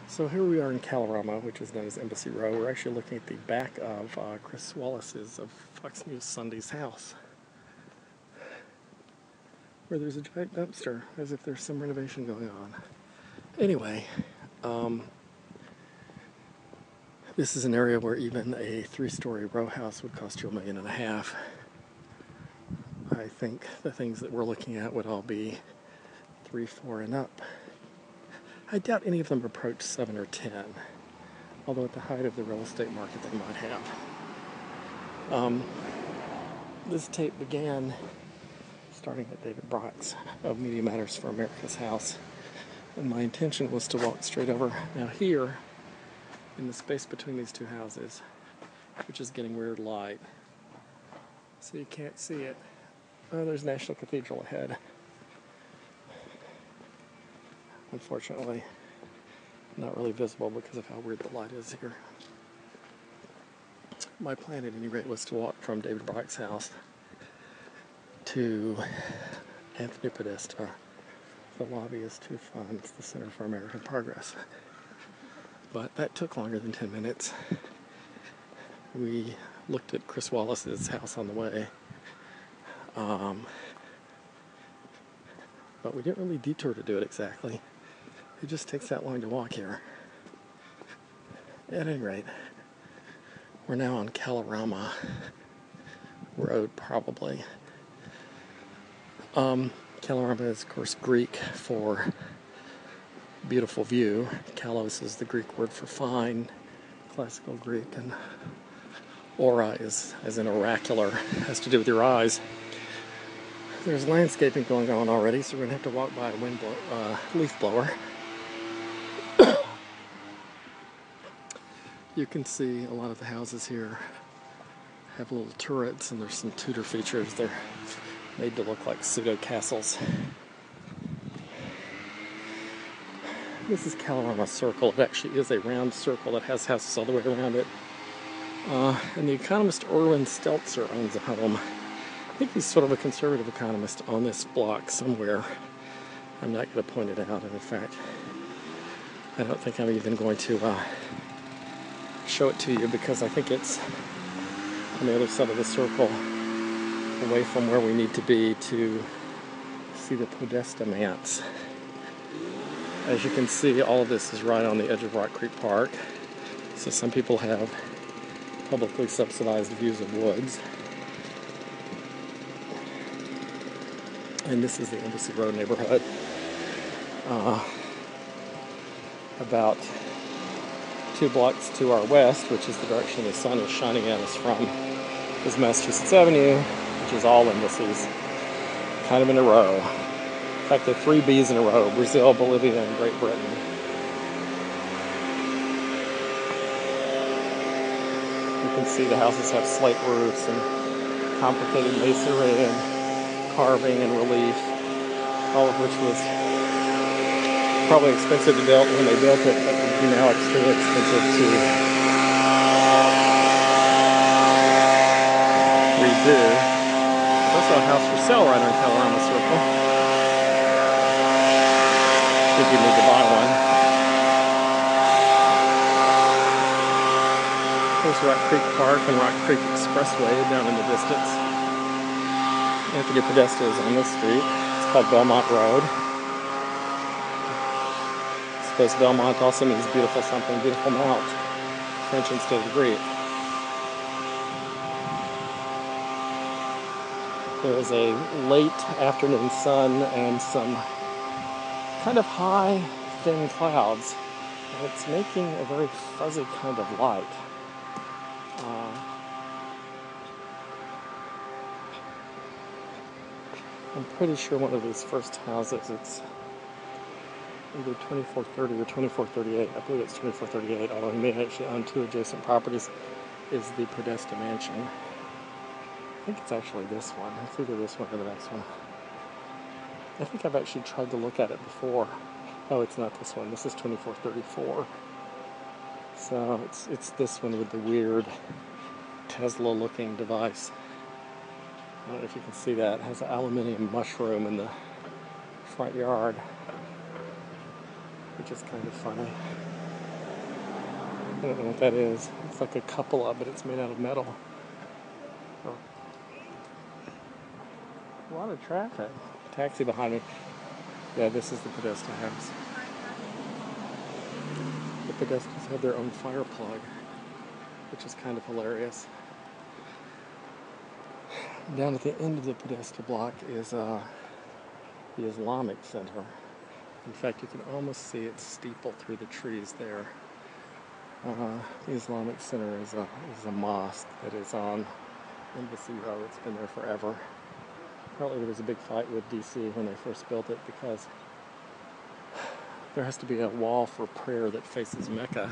So here we are in Kalorama, which is known as Embassy Row. We're actually looking at the back of Chris Wallace's of Fox News Sunday's house, where there's a giant dumpster, as if there's some renovation going on. Anyway, this is an area where even a 3-story row house would cost you $1.5 million. I think the things that we're looking at would all be 3, 4, and up. I doubt any of them approach 7 or 10, although at the height of the real estate market they might have. This tape began starting at David Brock's of Media Matters for America's house, and my intention was to walk straight over. Now here, in the space between these two houses, which is getting weird light, so you can't see it. Oh, there's National Cathedral ahead. Unfortunately, not really visible because of how weird the light is here. My plan at any rate was to walk from David Brock's house to Anthony Podesta, the lobbyist who funds the Center for American Progress. But that took longer than 10 minutes. We looked at Chris Wallace's house on the way. But we didn't really detour to do it exactly. It just takes that long to walk here. At any rate, we're now on Kalorama Road, probably. Kalorama is, of course, Greek for beautiful view. Kalos is the Greek word for fine, classical Greek, and aura is, as in oracular, has to do with your eyes. There's landscaping going on already, so we're going to have to walk by a leaf blower. You can see a lot of the houses here have little turrets, and there's some Tudor features. They're made to look like pseudo-castles. This is Kalorama Circle. It actually is a round circle that has houses all the way around it. And the economist Erwin Stelzer owns a home. I think he's sort of a conservative economist on this block somewhere. I'm not going to point it out, and in fact, I don't think I'm even going to show it to you, because I think it's on the other side of the circle, away from where we need to be to see the Podesta manse. As you can see, all of this is right on the edge of Rock Creek Park, so some people have publicly subsidized views of woods. And this is the Embassy Road neighborhood. About 2 blocks to our west, which is the direction the sun is shining at us from, is Massachusetts Avenue, which is all embassies, kind of in a row. In fact, there are 3 B's in a row: Brazil, Bolivia, and Great Britain. You can see the houses have slate roofs and complicated masonry and carving and relief, all of which was probably expensive to build when they built it, but would be now extremely expensive to redo. There's also a house for sale right on Kalorama Circle, if you need to buy one. There's Rock Creek Park and Rock Creek Expressway down in the distance. Anthony Podesta is on this street. It's called Belmont Road. I suppose Belmont also means beautiful something, beautiful mount. French instead of Greek. There is a late afternoon sun and some kind of high, thin clouds, and it's making a very fuzzy kind of light. I'm pretty sure one of these first houses, it's either 2430 or 2438. I believe it's 2438, although he may actually own 2 adjacent properties, is the Podesta Mansion. I think it's actually this one. It's either this one or the next one. I think I've actually tried to look at it before. Oh, it's not this one. This is 2434. So it's this one with the weird Tesla-looking device. I don't know if you can see that. It has an aluminium mushroom in the front yard, which is kind of funny. I don't know what that is. It's like a cupola, but it's made out of metal. Oh. A lot of traffic. Taxi behind me. Yeah, this is the Podesta house. The Podestas have their own fire plug, which is kind of hilarious. Down at the end of the Podesta block is the Islamic Center. In fact, you can almost see its steeple through the trees there. The Islamic Center is a mosque that is on Embassy Row. It's been there forever. Apparently there was a big fight with DC when they first built it because there has to be a wall for prayer that faces Mecca.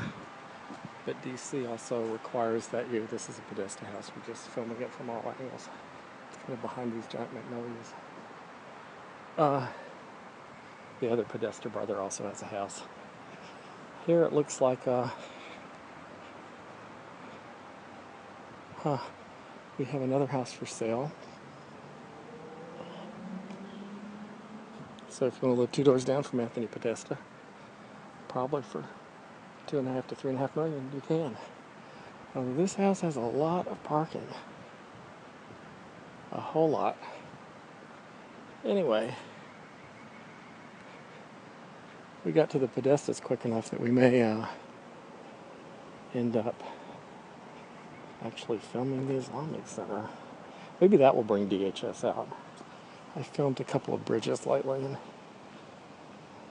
But DC also requires that this is a Podesta house. We're just filming it from all angles. It's kind of behind these giant magnolias. The other Podesta brother also has a house. Here it looks like we have another house for sale. So if you want to live 2 doors down from Anthony Podesta, probably for $2.5 to $3.5 million, you can. This house has a lot of parking. A whole lot. Anyway, we got to the Podestas quick enough that we may end up actually filming the Islamic Center. Maybe that will bring DHS out. I filmed a couple of bridges lately and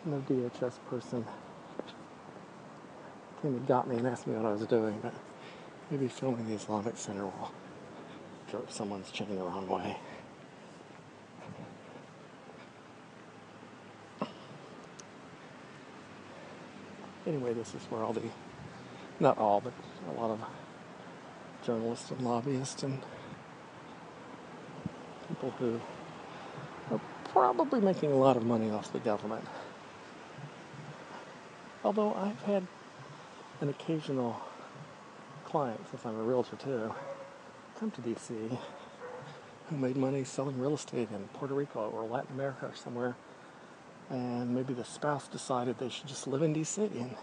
no DHS person came and got me and asked me what I was doing, but maybe filming the Islamic Center will jerk someone's chain the wrong way. Anyway, this is where not all, but a lot of journalists and lobbyists and people who are probably making a lot of money off the government. Although I've had an occasional client, since I'm a realtor too, come to DC who made money selling real estate in Puerto Rico or Latin America or somewhere, and maybe the spouse decided they should just live in DC, and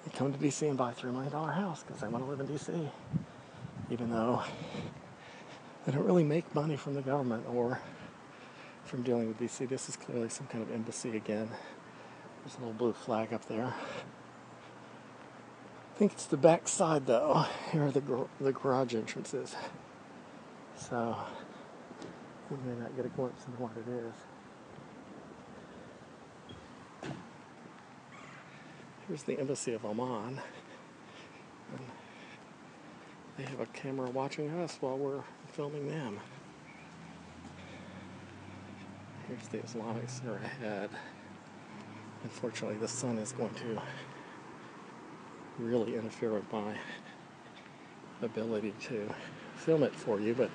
they come to DC and buy a $3 million house because they want to live in DC, even though they don't really make money from the government or from dealing with DC. This is clearly some kind of embassy again. There's a little blue flag up there. I think it's the back side though. Here are the garage entrances. So we may not get a glimpse into what it is. Here's the Embassy of Oman. And they have a camera watching us while we're filming them. Here's the Islamic Center ahead. Unfortunately, the sun is going to really interfere with my ability to film it for you, but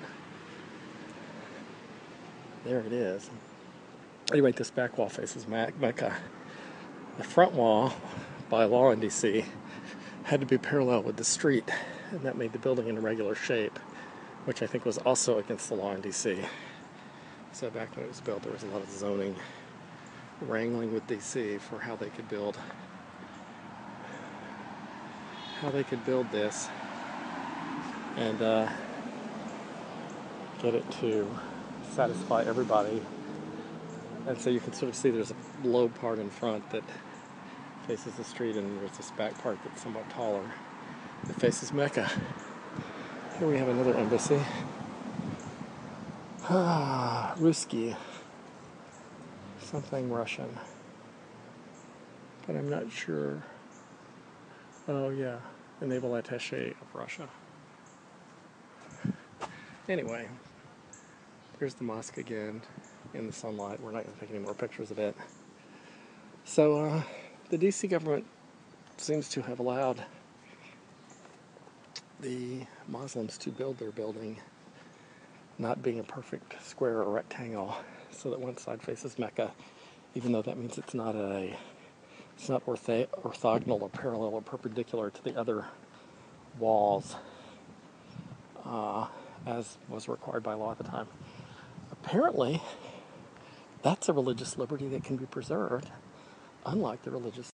there it is. Anyway, this back wall faces Mecca. The front wall, by law in DC, had to be parallel with the street, and that made the building in a regular shape, which I think was also against the law in DC. So back when it was built, there was a lot of zoning wrangling with DC for how they could build this and get it to satisfy everybody. And so you can sort of see there's a low part in front that faces the street, and there's this back part that's somewhat taller that faces Mecca. Here we have another embassy. Ruski. Something Russian. But I'm not sure. Oh yeah, the naval attaché of Russia. Anyway, here's the mosque again in the sunlight. We're not going to take any more pictures of it. So the DC government seems to have allowed the Muslims to build their building not being a perfect square or rectangle, so that one side faces Mecca, even though that means it's not orthogonal or parallel or perpendicular to the other walls, as was required by law at the time. Apparently, that's a religious liberty that can be preserved, unlike the religious